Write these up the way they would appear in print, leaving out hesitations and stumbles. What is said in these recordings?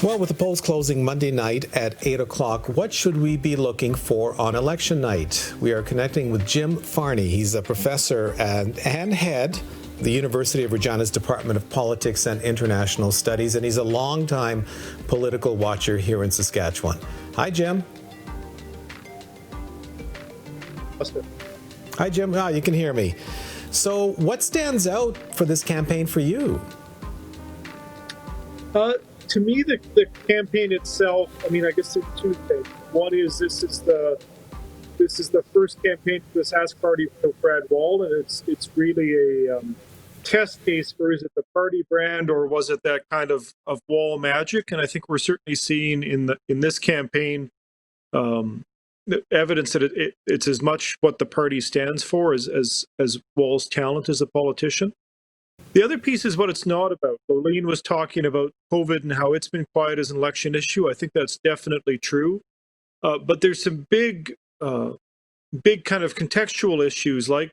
Well, with the polls closing Monday night at 8 o'clock, what should we be looking for on election night? We are connecting with Jim Farney. He's a professor and head of the University of Regina's Department of Politics and International Studies, and he's a longtime political watcher here in Saskatchewan. Hi, Jim. Hi, Jim. Oh, you can hear me. So what stands out for this campaign for you? To me, the campaign itself, I mean, I guess there's two things. One is this is the first campaign for the Sask Party for Brad Wall, and it's really a test case for, is it the party brand or was it that kind of wall magic? And I think we're certainly seeing in this campaign evidence that it's as much what the party stands for as Wall's talent as a politician. The other piece is what it's not about. Lorleen was talking about COVID and how it's been quiet as an election issue. I think that's definitely true. But there's some big kind of contextual issues like,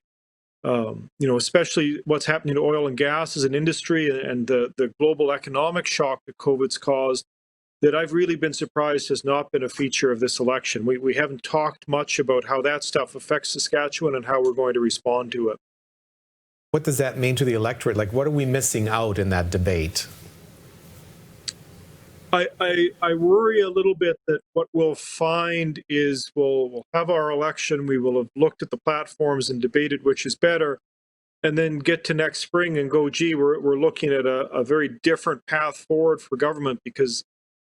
especially what's happening to oil and gas as an industry and the global economic shock that COVID's caused that I've really been surprised has not been a feature of this election. We haven't talked much about how that stuff affects Saskatchewan and how we're going to respond to it. What does that mean to the electorate? Like, what are we missing out in that debate? I worry a little bit that what we'll find is we'll have our election, we will have looked at the platforms and debated which is better, and then get to next spring and go, gee, we're looking at a very different path forward for government because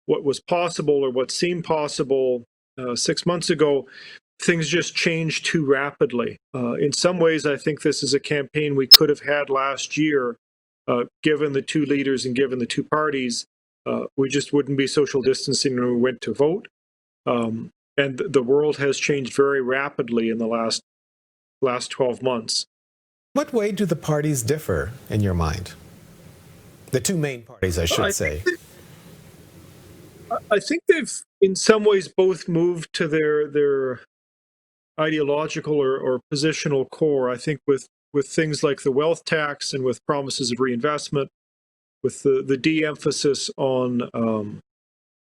what was possible or what seemed possible 6 months ago, things just changed too rapidly. In some ways, I think this is a campaign we could have had last year, given the two leaders and given the two parties. We just wouldn't be social distancing when we went to vote. And the world has changed very rapidly in the last 12 months. What way do the parties differ in your mind? The two main parties, I should say. I think they've, in some ways, both moved to their ideological or positional core. I think with things like the wealth tax and with promises of reinvestment, with the de-emphasis on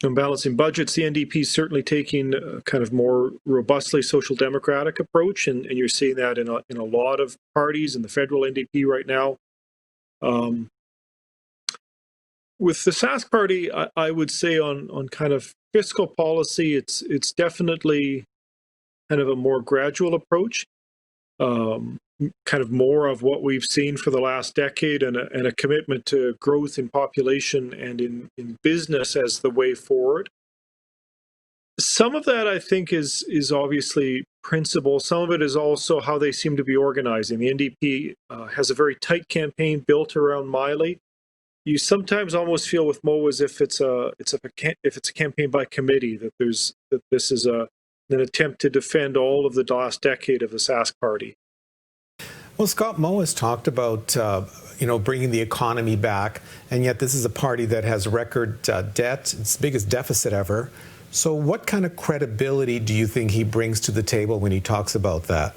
balancing budgets, the NDP is certainly taking a kind of more robustly social democratic approach, and you're seeing that in a lot of parties in the federal NDP right now. With the Sask Party, I would say on kind of fiscal policy, it's definitely kind of a more gradual approach, kind of more of what we've seen for the last decade and a commitment to growth in population and in business as the way forward. Some of that, I think, is obviously principle. Some of it is also how they seem to be organizing. The NDP has a very tight campaign built around Miley. You sometimes almost feel with Mo as if it's a campaign by committee, that this is an attempt to defend all of the last decade of the Sask Party. Well, Scott Moe has talked about bringing the economy back, and yet this is a party that has record debt, its biggest deficit ever. So what kind of credibility do you think he brings to the table when he talks about that?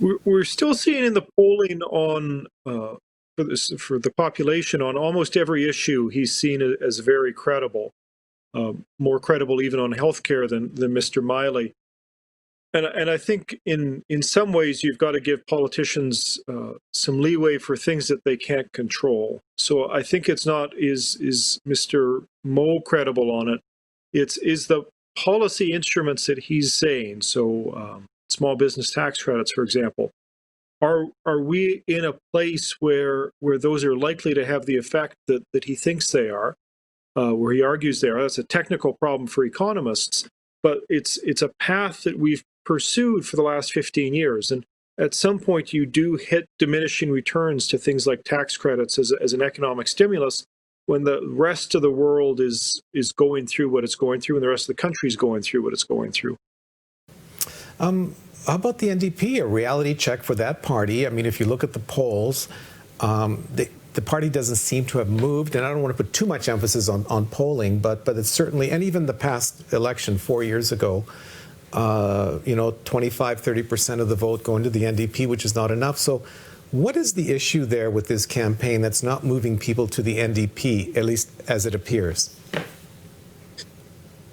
We're still seeing in the polling on for the population on almost every issue he's seen as very credible, more credible even on healthcare than Mr. Miley. And I think in some ways you've got to give politicians some leeway for things that they can't control. So I think it's not is Mr. Moe credible on it. Is the policy instruments that he's saying. So small business tax credits, for example. Are we in a place where those are likely to have the effect that he thinks they are, where he argues they are? That's a technical problem for economists, but it's a path that we've pursued for the last 15 years. And at some point, you do hit diminishing returns to things like tax credits as an economic stimulus when the rest of the world is going through what it's going through and the rest of the country is going through what it's going through. How about the NDP, a reality check for that party? I mean, if you look at the polls, the party doesn't seem to have moved, and I don't want to put too much emphasis on polling, but it's certainly, and even the past election 4 years ago, 25, 30% of the vote going to the NDP, which is not enough. So What is the issue there with this campaign that's not moving people to the NDP, at least as it appears?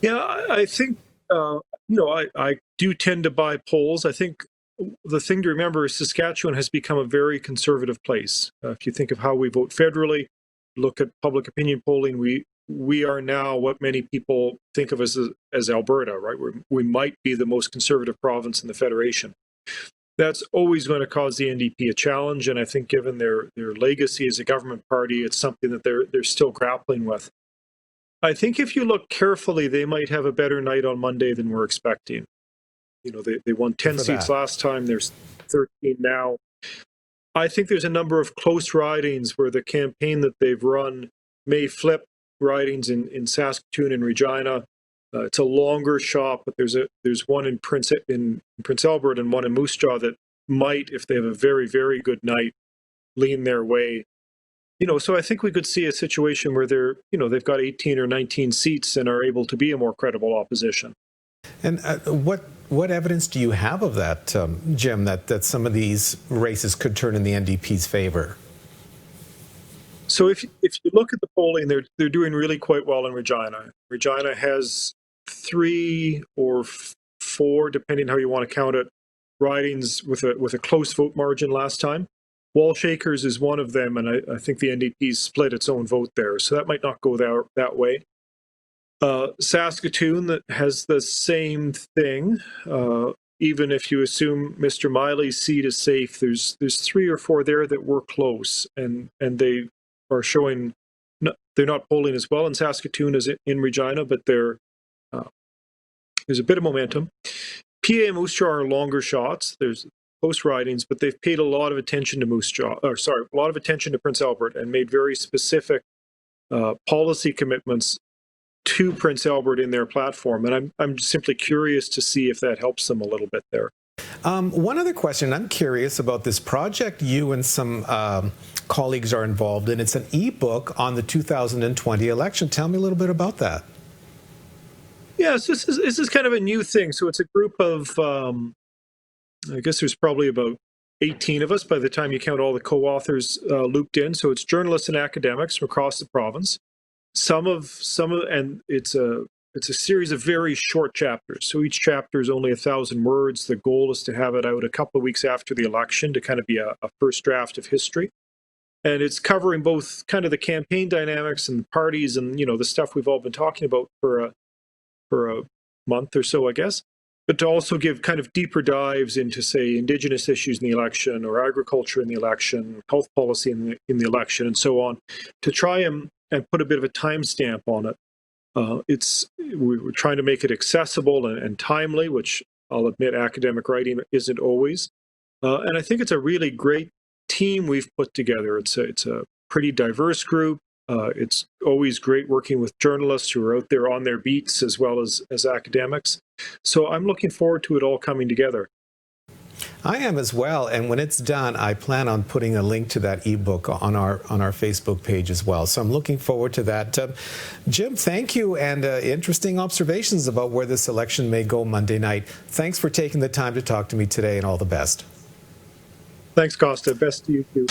Yeah, I think, I do tend to buy polls. I think the thing to remember is Saskatchewan has become a very conservative place. If you think of how we vote federally, look at public opinion polling, we are now what many people think of as Alberta, right? We might be the most conservative province in the Federation. That's always going to cause the NDP a challenge, and I think given their legacy as a government party, it's something that they're still grappling with. I think if you look carefully, they might have a better night on Monday than we're expecting. They won 10 seats last time. There's 13 now. I think there's a number of close ridings where the campaign that they've run may flip ridings in Saskatoon and Regina. It's a longer shot, but there's one in Prince Albert and one in Moose Jaw that might, if they have a very, very good night, lean their way. So I think we could see a situation where they've got 18 or 19 seats and are able to be a more credible opposition. And what evidence do you have of that, Jim, that some of these races could turn in the NDP's favor? So if you look at the polling, they're doing really quite well in Regina. Regina has 3 or 4, depending how you want to count it, ridings with a close vote margin last time. Wall Shakers is one of them, and I think the NDP split its own vote there, so that might not go that way. Saskatoon that has the same thing. Even if you assume Mr. Miley's seat is safe, there's 3 or 4 there that were close, and they are showing they're not polling as well in Saskatoon as in Regina, but there's a bit of momentum. PA and Moose Jaw are longer shots. There's close ridings, but they've paid a lot of attention to a lot of attention to Prince Albert and made very specific policy commitments to Prince Albert in their platform. And I'm simply curious to see if that helps them a little bit there. One other question. I'm curious about this project you and some colleagues are involved in. It's an ebook on the 2020 election. Tell me a little bit about that. Yes, this is kind of a new thing. So it's a group of, I guess there's probably about 18 of us by the time you count all the co-authors looped in. So it's journalists and academics from across the province. And it's a series of very short chapters. So each chapter is only 1,000 words. The goal is to have it out a couple of weeks after the election to kind of be a first draft of history. And it's covering both kind of the campaign dynamics and the parties and, the stuff we've all been talking about for a month or so, I guess. But to also give kind of deeper dives into, say, Indigenous issues in the election or agriculture in the election, health policy in the election, and so on, to try and put a bit of a timestamp on it. We're trying to make it accessible and timely, which I'll admit academic writing isn't always. And I think it's a really great team we've put together. It's a pretty diverse group. It's always great working with journalists who are out there on their beats as well as academics. So I'm looking forward to it all coming together. I am as well, and when it's done, I plan on putting a link to that ebook on our Facebook page as well. So I'm looking forward to that. Jim, thank you, and interesting observations about where this election may go Monday night. Thanks for taking the time to talk to me today, and all the best. Thanks, Costa. Best to you too.